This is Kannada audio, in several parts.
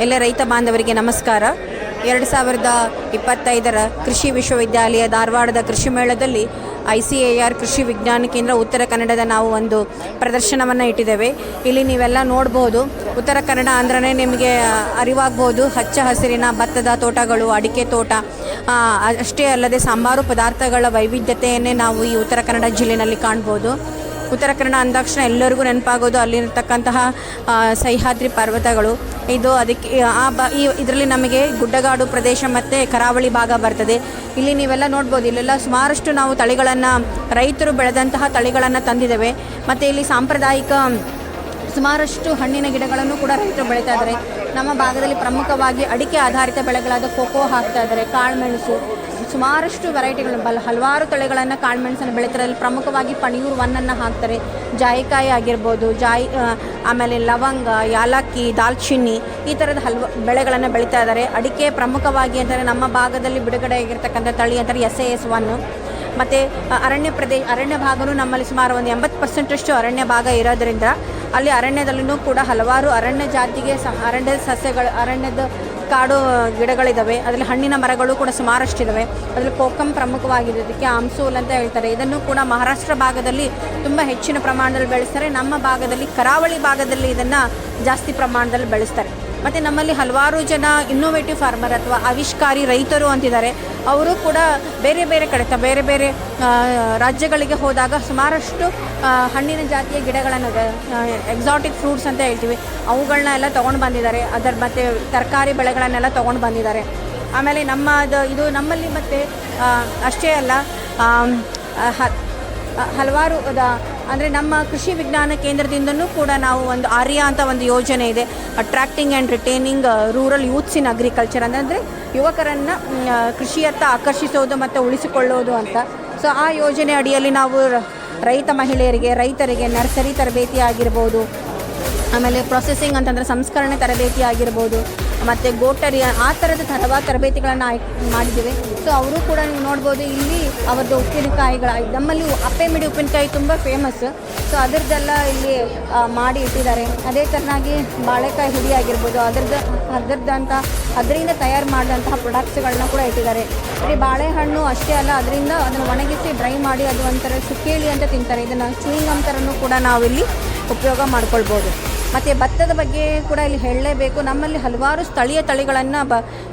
ಎಲ್ಲ ರೈತ ಬಾಂಧವರಿಗೆ ನಮಸ್ಕಾರ. 2025ರ ಕೃಷಿ ವಿಶ್ವವಿದ್ಯಾಲಯ ಧಾರವಾಡದ ಕೃಷಿ ಮೇಳದಲ್ಲಿ ICAR ಕೃಷಿ ವಿಜ್ಞಾನ ಕೇಂದ್ರ ಉತ್ತರ ಕನ್ನಡದ ನಾವು ಒಂದು ಪ್ರದರ್ಶನವನ್ನು ಇಟ್ಟಿದ್ದೇವೆ. ಇಲ್ಲಿ ನೀವೆಲ್ಲ ನೋಡ್ಬೋದು. ಉತ್ತರ ಕನ್ನಡ ಅಂದ್ರೆ ನಿಮಗೆ ಅರಿವಾಗ್ಬೋದು. ಹಚ್ಚ ಹಸಿರಿನ ಭತ್ತದ ತೋಟಗಳು, ಅಡಿಕೆ ತೋಟ, ಅಷ್ಟೇ ಅಲ್ಲದೆ ಸಾಂಬಾರು ಪದಾರ್ಥಗಳ ವೈವಿಧ್ಯತೆಯನ್ನೇ ನಾವು ಈ ಉತ್ತರ ಕನ್ನಡ ಜಿಲ್ಲೆಯಲ್ಲಿ ಕಾಣ್ಬೋದು. ಉತ್ತರ ಕನ್ನಡ ಅಂದಾಕ್ಷಣ ಎಲ್ಲರಿಗೂ ನೆನಪಾಗೋದು ಅಲ್ಲಿರತಕ್ಕಂತಹ ಸಹ್ಯಾದ್ರಿ ಪರ್ವತಗಳು. ಇದು ಅದಕ್ಕೆ ಇದರಲ್ಲಿ ನಮಗೆ ಗುಡ್ಡಗಾಡು ಪ್ರದೇಶ ಮತ್ತು ಕರಾವಳಿ ಭಾಗ ಬರ್ತದೆ. ಇಲ್ಲಿ ನೀವೆಲ್ಲ ನೋಡ್ಬೋದು. ಇಲ್ಲೆಲ್ಲ ಸುಮಾರಷ್ಟು ನಾವು ತಳಿಗಳನ್ನು, ರೈತರು ಬೆಳೆದಂತಹ ತಳಿಗಳನ್ನು ತಂದಿದ್ದೇವೆ. ಮತ್ತು ಇಲ್ಲಿ ಸಾಂಪ್ರದಾಯಿಕ ಸುಮಾರಷ್ಟು ಹಣ್ಣಿನ ಗಿಡಗಳನ್ನು ಕೂಡ ರೈತರು ಬೆಳೀತಾ ಇದ್ದಾರೆ. ನಮ್ಮ ಭಾಗದಲ್ಲಿ ಪ್ರಮುಖವಾಗಿ ಅಡಿಕೆ ಆಧಾರಿತ ಬೆಳೆಗಳಾದ ಕೋಕೋ ಹಾಕ್ತಾ ಇದ್ದಾರೆ, ಕಾಳುಮೆಣಸು, ಸುಮಾರಷ್ಟು ವೆರೈಟಿಗಳು, ಹಲವಾರು ತಳಿಗಳನ್ನು ಕಾಳುಮೆಣಸನ್ನು ಬೆಳೀತಾರೆ. ಪ್ರಮುಖವಾಗಿ ಪಣಿಯೂರು ಒನ್ನನ್ನು ಹಾಕ್ತಾರೆ. ಜಾಯಿಕಾಯಿ ಆಗಿರ್ಬೋದು, ಆಮೇಲೆ ಲವಂಗ, ಯಾಲಕ್ಕಿ, ದಾಲ್ಚಿನ್ನಿ, ಈ ಥರದ ಬೆಳೆಗಳನ್ನು ಬೆಳೀತಾ ಇದ್ದಾರೆ. ಅಡಿಕೆ ಪ್ರಮುಖವಾಗಿ ಅಂದರೆ ನಮ್ಮ ಭಾಗದಲ್ಲಿ ಬಿಡುಗಡೆ ಆಗಿರ್ತಕ್ಕಂಥ ತಳಿ ಅಂತಾರೆ SAS1. ಮತ್ತು ಅರಣ್ಯ ಭಾಗವೂ ನಮ್ಮಲ್ಲಿ ಸುಮಾರು ಒಂದು 80% ಅರಣ್ಯ ಭಾಗ ಇರೋದರಿಂದ ಅಲ್ಲಿ ಅರಣ್ಯದಲ್ಲೂ ಕೂಡ ಹಲವಾರು ಅರಣ್ಯ ಜಾತಿಗೆ ಅರಣ್ಯದ ಸಸ್ಯಗಳು, ಅರಣ್ಯದ ಕಾಡು ಗಿಡಗಳಿದ್ದಾವೆ. ಅದರಲ್ಲಿ ಹಣ್ಣಿನ ಮರಗಳು ಕೂಡ ಸುಮಾರಷ್ಟಿದ್ದಾವೆ. ಅದರಲ್ಲಿ ಕೋಕಂ ಪ್ರಮುಖವಾಗಿದೆ. ಇದಕ್ಕೆ ಆಮ್ಸೂಲ್ ಅಂತ ಹೇಳ್ತಾರೆ. ಇದನ್ನು ಕೂಡ ಮಹಾರಾಷ್ಟ್ರ ಭಾಗದಲ್ಲಿ ತುಂಬ ಹೆಚ್ಚಿನ ಪ್ರಮಾಣದಲ್ಲಿ ಬೆಳೆಸ್ತಾರೆ. ನಮ್ಮ ಭಾಗದಲ್ಲಿ ಕರಾವಳಿ ಭಾಗದಲ್ಲಿ ಇದನ್ನು ಜಾಸ್ತಿ ಪ್ರಮಾಣದಲ್ಲಿ ಬೆಳೆಸ್ತಾರೆ. ಮತ್ತು ನಮ್ಮಲ್ಲಿ ಹಲವಾರು ಜನ ಇನ್ನೋವೇಟಿವ್ ಫಾರ್ಮರ್ ಅಥವಾ ಆವಿಷ್ಕಾರಿ ರೈತರು ಅಂತಿದ್ದಾರೆ. ಅವರು ಕೂಡ ಬೇರೆ ಬೇರೆ ಕಡೆ ಬೇರೆ ಬೇರೆ ರಾಜ್ಯಗಳಿಗೆ ಹೋದಾಗ ಸುಮಾರಷ್ಟು ಹಣ್ಣಿನ ಜಾತಿಯ ಗಿಡಗಳನ್ನು, ಎಕ್ಸಾಟಿಕ್ ಫ್ರೂಟ್ಸ್ ಅಂತ ಹೇಳ್ತೀವಿ, ಅವುಗಳನ್ನ ಎಲ್ಲ ತೊಗೊಂಡು ಬಂದಿದ್ದಾರೆ. ಮತ್ತು ತರಕಾರಿ ಬೆಳೆಗಳನ್ನೆಲ್ಲ ತೊಗೊಂಡು ಬಂದಿದ್ದಾರೆ. ಆಮೇಲೆ ಇದು ನಮ್ಮಲ್ಲಿ ಮತ್ತು ಅಷ್ಟೇ ಅಲ್ಲ, ಹಲವಾರು ಅಂದರೆ ನಮ್ಮ ಕೃಷಿ ವಿಜ್ಞಾನ ಕೇಂದ್ರದಿಂದನೂ ಕೂಡ ನಾವು ಒಂದು ಆರ್ಯ ಅಂತ ಒಂದು ಯೋಜನೆ ಇದೆ, attracting and retaining rural youths in agriculture. ಅಂದರೆ ಯುವಕರನ್ನು ಕೃಷಿಯತ್ತ ಆಕರ್ಷಿಸೋದು ಮತ್ತು ಉಳಿಸಿಕೊಳ್ಳೋದು ಅಂತ. ಸೊ ಆ ಯೋಜನೆ ಅಡಿಯಲ್ಲಿ ನಾವು ರೈತರಿಗೆ ನರ್ಸರಿ ತರಬೇತಿ ಆಗಿರ್ಬೋದು, ಆಮೇಲೆ ಪ್ರೊಸೆಸಿಂಗ್ ಅಂತಂದರೆ ಸಂಸ್ಕರಣೆ ತರಬೇತಿ ಆಗಿರ್ಬೋದು, ಮತ್ತು ಗೋಟರಿ, ಆ ಥರದ ಹಲವಾರು ತರಬೇತಿಗಳನ್ನು ಮಾಡಿದ್ದೇವೆ. ಸೊ ಅವರು ಕೂಡ ನೀವು ನೋಡ್ಬೋದು. ಇಲ್ಲಿ ಅವರದ್ದು ಉಪ್ಪಿನಕಾಯಿಗಳ, ನಮ್ಮಲ್ಲಿ ಅಪ್ಪೆಮಿಡಿ ಉಪ್ಪಿನಕಾಯಿ ತುಂಬ ಫೇಮಸ್. ಸೊ ಅದರದ್ದೆಲ್ಲ ಇಲ್ಲಿ ಮಾಡಿ ಇಟ್ಟಿದ್ದಾರೆ. ಅದೇ ಥರನಾಗಿ ಬಾಳೆಕಾಯಿ ಹುಡಿ ಆಗಿರ್ಬೋದು, ಅದರಿಂದ ತಯಾರು ಮಾಡಿದಂತಹ ಪ್ರೊಡಕ್ಟ್ಸ್ಗಳನ್ನ ಕೂಡ ಇಟ್ಟಿದ್ದಾರೆ. ಬರೀ ಬಾಳೆಹಣ್ಣು ಅಷ್ಟೇ ಅಲ್ಲ, ಅದನ್ನು ಒಣಗಿಸಿ ಡ್ರೈ ಮಾಡಿ ಅದು ಒಂಥರ ಸುಕ್ಕೇಳಿ ಅಂತ ತಿಂತಾರೆ. ಇದನ್ನು ಚೂಯಿಂಗ್ ಗಮ್ ಥರನೂ ಕೂಡ ನಾವಿಲ್ಲಿ ಉಪಯೋಗ ಮಾಡ್ಕೊಳ್ಬೋದು. ಮತ್ತು ಭತ್ತದ ಬಗ್ಗೆ ಕೂಡ ಇಲ್ಲಿ ಹೇಳಲೇಬೇಕು. ನಮ್ಮಲ್ಲಿ ಹಲವಾರು ಸ್ಥಳೀಯ ತಳಿಗಳನ್ನು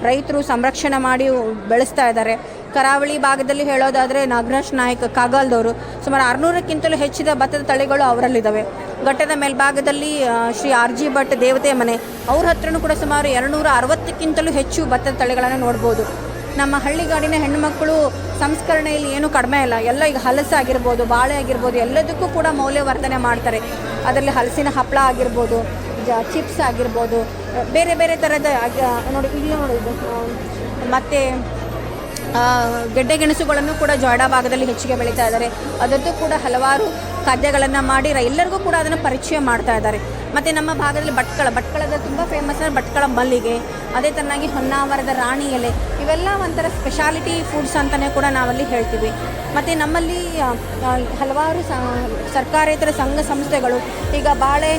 ರೈತರು ಸಂರಕ್ಷಣೆ ಮಾಡಿ ಬೆಳೆಸ್ತಾ ಇದ್ದಾರೆ. ಕರಾವಳಿ ಭಾಗದಲ್ಲಿ ಹೇಳೋದಾದರೆ ನಾಗರಾಜ್ ನಾಯಕ್ ಕಾಗಲ್ದವರು ಸುಮಾರು 600ಕ್ಕಿಂತಲೂ ಹೆಚ್ಚಿದ ಭತ್ತದ ತಳಿಗಳು ಅವರಲ್ಲಿದ್ದಾವೆ. ಘಟ್ಟದ ಮೇಲ್ಭಾಗದಲ್ಲಿ ಶ್ರೀ RG ಭಟ್ ದೇವತೆ ಮನೆ, ಅವ್ರ ಹತ್ರನೂ ಕೂಡ ಸುಮಾರು 260ಕ್ಕಿಂತಲೂ ಹೆಚ್ಚು ಭತ್ತದ ತಳಿಗಳನ್ನು ನೋಡ್ಬೋದು. ನಮ್ಮ ಹಳ್ಳಿಗಾಡಿನ ಹೆಣ್ಣುಮಕ್ಕಳು ಸಂಸ್ಕರಣೆಯಲ್ಲಿ ಏನೂ ಕಡಿಮೆ ಇಲ್ಲ. ಎಲ್ಲ ಈಗ ಹಲಸಾಗಿರ್ಬೋದು, ಬಾಳೆ ಆಗಿರ್ಬೋದು, ಎಲ್ಲದಕ್ಕೂ ಕೂಡ ಮೌಲ್ಯವರ್ಧನೆ ಮಾಡ್ತಾರೆ. ಅದರಲ್ಲಿ ಹಲಸಿನ ಹಪ್ಪಳ ಆಗಿರ್ಬೋದು, ಚಿಪ್ಸ್ ಆಗಿರ್ಬೋದು, ಬೇರೆ ಬೇರೆ ಥರದ ಇಲ್ಲಿ ನೋಡೋದು. ಮತ್ತು ಗೆಡ್ಡೆ ಗೆಣಸುಗಳನ್ನು ಕೂಡ ಜೊಯ್ಡಾ ಭಾಗದಲ್ಲಿ ಹೆಚ್ಚಿಗೆ ಬೆಳೀತಾ ಇದ್ದಾರೆ. ಅದರದ್ದು ಕೂಡ ಹಲವಾರು ಖಾದ್ಯಗಳನ್ನು ಮಾಡಿ ಎಲ್ಲರಿಗೂ ಕೂಡ ಅದನ್ನು ಪರಿಚಯ ಮಾಡ್ತಾ ಇದ್ದಾರೆ. ಮತ್ತು ನಮ್ಮ ಭಾಗದಲ್ಲಿ ಭಟ್ಕಳದ ತುಂಬ ಫೇಮಸ್ ಭಟ್ಕಳ ಮಲ್ಲಿಗೆ, ಅದೇ ಥರನಾಗಿ ಹೊನ್ನಾವರದ ರಾಣಿ ಎಲೆ, ಇವೆಲ್ಲ ಒಂಥರ ಸ್ಪೆಷಾಲಿಟಿ ಫುಡ್ಸ್ ಅಂತಲೇ ಕೂಡ ನಾವಲ್ಲಿ ಹೇಳ್ತೀವಿ. ಮತ್ತು ನಮ್ಮಲ್ಲಿ ಹಲವಾರು ಸರ್ಕಾರೇತರ ಸಂಘ ಸಂಸ್ಥೆಗಳು ಈಗ ಬಾಳೆ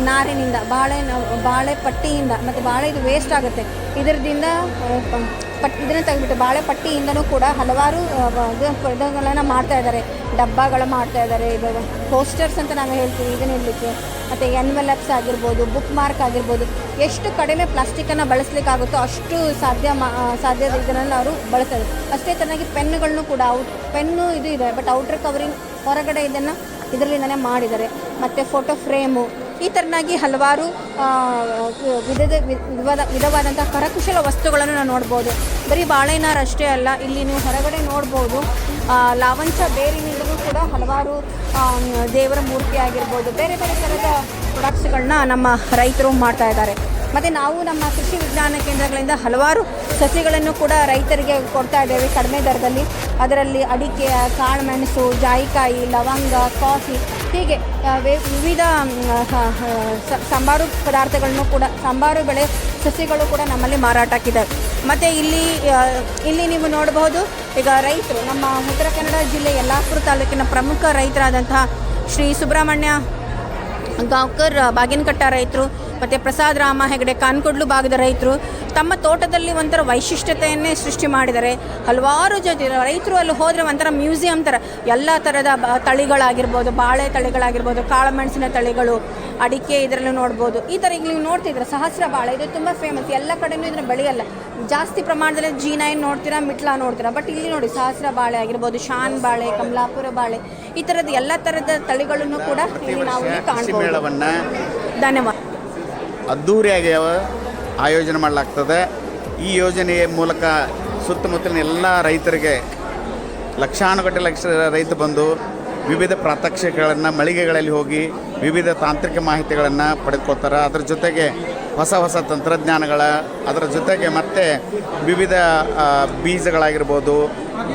ನಾರಿನಿಂದ, ಬಾಳೆ ಪಟ್ಟಿಯಿಂದ, ಮತ್ತು ಬಾಳೆ ಇದು ವೇಸ್ಟ್ ಆಗುತ್ತೆ, ಇದರಿಂದ ಇದನ್ನು ತೆಗೆದುಬಿಟ್ಟು ಬಾಳೆ ಪಟ್ಟಿಯಿಂದನೂ ಕೂಡ ಹಲವಾರು ಇದನ್ನು ಮಾಡ್ತಾಯಿದ್ದಾರೆ. ಡಬ್ಬಗಳು ಮಾಡ್ತಾಯಿದ್ದಾರೆ. ಇವಾಗ ಪೋಸ್ಟರ್ಸ್ ಅಂತ ನಾವು ಹೇಳ್ತೀವಿ ಇದನ್ನು ಇರಲಿಕ್ಕೆ. ಮತ್ತು ಎನ್ವೆಲಪ್ಸ್ ಆಗಿರ್ಬೋದು, ಬುಕ್ ಮಾರ್ಕ್ ಆಗಿರ್ಬೋದು, ಎಷ್ಟು ಕಡಿಮೆ ಪ್ಲಾಸ್ಟಿಕ್ಕನ್ನು ಬಳಸಲಿಕ್ಕಾಗುತ್ತೋ ಅಷ್ಟು ಸಾಧ್ಯ ಇದರಲ್ಲಿ ಅವರು ಬಳಸ್ತಾರೆ. ಅಷ್ಟೇ ಚೆನ್ನಾಗಿ ಪೆನ್ನುಗಳನ್ನು ಕೂಡ ಪೆನ್ನು ಇದು ಇದೆ, ಬಟ್ ಔಟ್ರ್ ಕವರಿಂಗ್ ಹೊರಗಡೆ ಇದರಲ್ಲಿಂದನೇ ಮಾಡಿದ್ದಾರೆ. ಮತ್ತು ಫೋಟೋ ಫ್ರೇಮು, ಈ ಥರನಾಗಿ ಹಲವಾರು ವಿಧವಾದಂಥ ಕರಕುಶಲ ವಸ್ತುಗಳನ್ನು ನಾವು ನೋಡ್ಬೋದು. ಬರೀ ಬಾಳೆನಾರು ಅಷ್ಟೇ ಅಲ್ಲ, ಇಲ್ಲಿ ನೀವು ಹೊರಗಡೆ ನೋಡ್ಬೋದು ಲಾವಂಚ ಬೇರಿನಿಂದಲೂ ಕೂಡ ಹಲವಾರು ದೇವರ ಮೂರ್ತಿ ಆಗಿರ್ಬೋದು, ಬೇರೆ ಬೇರೆ ಥರದ ಪ್ರೊಡಕ್ಟ್ಸ್ಗಳನ್ನ ನಮ್ಮ ರೈತರು ಮಾಡ್ತಾ ಇದ್ದಾರೆ. ಮತ್ತು ನಾವು ನಮ್ಮ ಕೃಷಿ ವಿಜ್ಞಾನ ಕೇಂದ್ರಗಳಿಂದ ಹಲವಾರು ಸಸಿಗಳನ್ನು ಕೂಡ ರೈತರಿಗೆ ಕೊಡ್ತಾ ಇದ್ದೇವೆ ಕಡಿಮೆ ದರದಲ್ಲಿ. ಅದರಲ್ಲಿ ಅಡಿಕೆ, ಕಾಳುಮೆಣಸು, ಜಾಯಿಕಾಯಿ, ಲವಂಗ, ಕಾಫಿ, ಹೀಗೆ ವಿವಿಧ ಸಾಂಬಾರು ಪದಾರ್ಥಗಳನ್ನು ಕೂಡ, ಸಾಂಬಾರು ಬೆಳೆ ಸಸಿಗಳು ಕೂಡ ನಮ್ಮಲ್ಲಿ ಮಾರಾಟಕ್ಕಿದೆ. ಮತ್ತು ಇಲ್ಲಿ ನೀವು ನೋಡಬಹುದು, ಈಗ ರೈತರು ನಮ್ಮ ಉತ್ತರ ಕನ್ನಡ ಜಿಲ್ಲೆ ಯಲ್ಲಾಪುರ ತಾಲೂಕಿನ ಪ್ರಮುಖ ರೈತರಾದಂತಹ ಶ್ರೀ ಸುಬ್ರಹ್ಮಣ್ಯ ಗಾಂವ್ಕರ್ ಬಾಗಿನಕಟ್ಟ ರೈತರು ಮತ್ತು ಪ್ರಸಾದ್ ರಾಮ ಹೆಗಡೆ ಕಾನ್ಕೊಡ್ಲು ಭಾಗದ ರೈತರು ತಮ್ಮ ತೋಟದಲ್ಲಿ ಒಂಥರ ವೈಶಿಷ್ಟ್ಯತೆಯನ್ನೇ ಸೃಷ್ಟಿ ಮಾಡಿದ್ದಾರೆ. ಹಲವಾರು ರೈತರು ಅಲ್ಲಿ ಹೋದರೆ ಒಂಥರ ಮ್ಯೂಸಿಯಂ ಥರ ಎಲ್ಲ ಥರದ ತಳಿಗಳಾಗಿರ್ಬೋದು, ಬಾಳೆ ತಳಿಗಳಾಗಿರ್ಬೋದು, ಕಾಳುಮೆಣಸಿನ ತಳಿಗಳು, ಅಡಿಕೆ ಇದರಲ್ಲಿ ನೋಡ್ಬೋದು. ಈ ಥರ ಈಗ ನೀವು ನೋಡ್ತಿದ್ರೆ ಸಹಸ್ರ ಬಾಳೆ ಇದು ತುಂಬ ಫೇಮಸ್. ಎಲ್ಲ ಕಡೆಯೂ ಇದನ್ನು ಬೆಳೆಯಲ್ಲ, ಜಾಸ್ತಿ ಪ್ರಮಾಣದಲ್ಲಿ G9 ನೋಡ್ತೀರಾ, ಮಿಟ್ಲಾ ನೋಡ್ತೀರಾ. ಬಟ್ ಇಲ್ಲಿ ನೋಡಿ ಸಹಸ್ರ ಬಾಳೆ ಆಗಿರ್ಬೋದು, ಶಾನ್ ಬಾಳೆ, ಕಮಲಾಪುರ ಬಾಳೆ, ಈ ಥರದ ಎಲ್ಲ ಥರದ ತಳಿಗಳನ್ನು ಕೂಡ ಇಲ್ಲಿ ನಾವು ಕಾಣ್ಬೋದು. ಧನ್ಯವಾದ. ಅದ್ಧೂರಿಯಾಗಿ ಆಯೋಜನೆ ಮಾಡಲಾಗ್ತದೆ. ಈ ಯೋಜನೆಯ ಮೂಲಕ ಸುತ್ತಮುತ್ತಲಿನ ಎಲ್ಲ ರೈತರಿಗೆ ಲಕ್ಷಾನುಗಟ್ಟಲೆ ರೈತ ಬಂದು ವಿವಿಧ ಪ್ರಾತ್ಯಕ್ಷಿಕೆಗಳನ್ನು ಮಳಿಗೆಗಳಲ್ಲಿ ಹೋಗಿ ವಿವಿಧ ತಾಂತ್ರಿಕ ಮಾಹಿತಿಗಳನ್ನು ಪಡೆದುಕೊಳ್ತಾರೆ. ಅದರ ಜೊತೆಗೆ ಹೊಸ ಹೊಸ ತಂತ್ರಜ್ಞಾನಗಳ, ಅದರ ಜೊತೆಗೆ ಮತ್ತು ವಿವಿಧ ಬೀಜಗಳಾಗಿರ್ಬೋದು,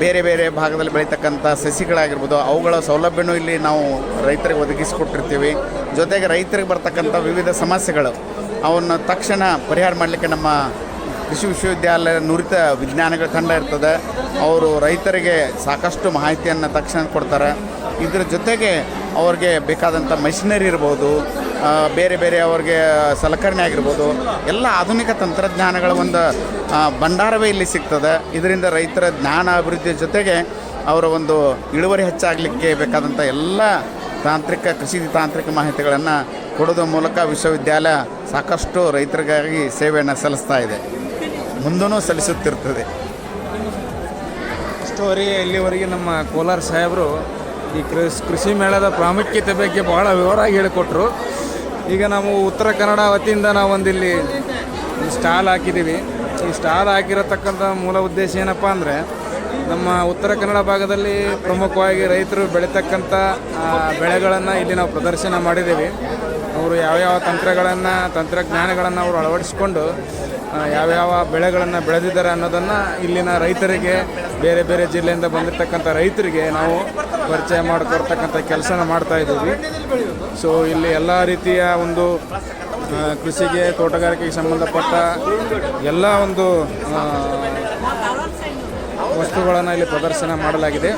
ಬೇರೆ ಬೇರೆ ಭಾಗದಲ್ಲಿ ಬೆಳೀತಕ್ಕಂಥ ಸಸಿಗಳಾಗಿರ್ಬೋದು, ಅವುಗಳ ಸೌಲಭ್ಯನೂ ಇಲ್ಲಿ ನಾವು ರೈತರಿಗೆ ಒದಗಿಸಿಕೊಟ್ಟಿರ್ತೀವಿ. ಜೊತೆಗೆ ರೈತರಿಗೆ ಬರ್ತಕ್ಕಂಥ ವಿವಿಧ ಸಮಸ್ಯೆಗಳು ಅವನ್ನು ತಕ್ಷಣ ಪರಿಹಾರ ಮಾಡಲಿಕ್ಕೆ ನಮ್ಮ ಕೃಷಿ ವಿಶ್ವವಿದ್ಯಾಲಯ ನುರಿತ ವಿಜ್ಞಾನಿಗಳ ತಂಡ ಇರ್ತದೆ. ಅವರು ರೈತರಿಗೆ ಸಾಕಷ್ಟು ಮಾಹಿತಿಯನ್ನು ತಕ್ಷಣ ಕೊಡ್ತಾರೆ. ಇದರ ಜೊತೆಗೆ ಅವ್ರಿಗೆ ಬೇಕಾದಂಥ ಮೆಷಿನರಿ ಇರ್ಬೋದು, ಬೇರೆ ಬೇರೆ ಅವ್ರಿಗೆ ಸಲಕರಣೆ ಆಗಿರ್ಬೋದು, ಎಲ್ಲ ಆಧುನಿಕ ತಂತ್ರಜ್ಞಾನಗಳ ಒಂದು ಭಂಡಾರವೇ ಇಲ್ಲಿ ಸಿಗ್ತದೆ. ಇದರಿಂದ ರೈತರ ಜ್ಞಾನ ಅಭಿವೃದ್ಧಿಯ ಜೊತೆಗೆ ಅವರ ಒಂದು ಇಳುವರಿ ಹೆಚ್ಚಾಗಲಿಕ್ಕೆ ಬೇಕಾದಂಥ ಎಲ್ಲ ಕೃಷಿ ತಾಂತ್ರಿಕ ಮಾಹಿತಿಗಳನ್ನು ಕೊಡೋದ್ರ ಮೂಲಕ ವಿಶ್ವವಿದ್ಯಾಲಯ ಸಾಕಷ್ಟು ರೈತರಿಗಾಗಿ ಸೇವೆಯನ್ನು ಸಲ್ಲಿಸ್ತಾ ಇದೆ, ಮುಂದೂ ಸಲ್ಲಿಸುತ್ತಿರ್ತದೆ. ಇಷ್ಟುವರೆಗೆ ಇಲ್ಲಿವರೆಗೆ ನಮ್ಮ ಕೋಲಾರ ಸಾಹೇಬರು ಈ ಕೃಷಿ ಮೇಳದ ಪ್ರಾಮುಖ್ಯತೆ ಬಗ್ಗೆ ಭಾಳ ವಿವರವಾಗಿ ಹೇಳಿಕೊಟ್ರು. ಈಗ ನಾವು ಉತ್ತರ ಕನ್ನಡ ವತಿಯಿಂದ ನಾವೊಂದಿಲ್ಲಿ ಸ್ಟಾಲ್ ಹಾಕಿದ್ದೀವಿ. ಈ ಸ್ಟಾಲ್ ಹಾಕಿರತಕ್ಕಂಥ ಮೂಲ ಉದ್ದೇಶ ಏನಪ್ಪ ಅಂದರೆ, ನಮ್ಮ ಉತ್ತರ ಕನ್ನಡ ಭಾಗದಲ್ಲಿ ಪ್ರಮುಖವಾಗಿ ರೈತರು ಬೆಳೀತಕ್ಕಂಥ ಬೆಳೆಗಳನ್ನು ಇಲ್ಲಿ ನಾವು ಪ್ರದರ್ಶನ ಮಾಡಿದ್ದೀವಿ. ಅವರು ಯಾವ್ಯಾವ ತಂತ್ರಜ್ಞಾನಗಳನ್ನು ಅವರು ಅಳವಡಿಸಿಕೊಂಡು ಯಾವ್ಯಾವ ಬೆಳೆಗಳನ್ನು ಬೆಳೆದಿದ್ದಾರೆ ಅನ್ನೋದನ್ನು ಇಲ್ಲಿನ ರೈತರಿಗೆ, ಬೇರೆ ಬೇರೆ ಜಿಲ್ಲೆಯಿಂದ ಬಂದಿರತಕ್ಕಂಥ ರೈತರಿಗೆ ನಾವು ಪರಿಚಯ ಮಾಡಿಕೊಡ್ತಕ್ಕಂಥ ಕೆಲಸನ ಮಾಡ್ತಾಯಿದ್ದೀವಿ. ಸೊ ಇಲ್ಲಿ ಎಲ್ಲ ರೀತಿಯ ಒಂದು ಕೃಷಿಗೆ, ತೋಟಗಾರಿಕೆಗೆ ಸಂಬಂಧಪಟ್ಟ ಎಲ್ಲ ಒಂದು ವಸ್ತುಗಳನ್ನು ಇಲ್ಲಿ ಪ್ರದರ್ಶನ ಮಾಡಲಾಗಿದೆ.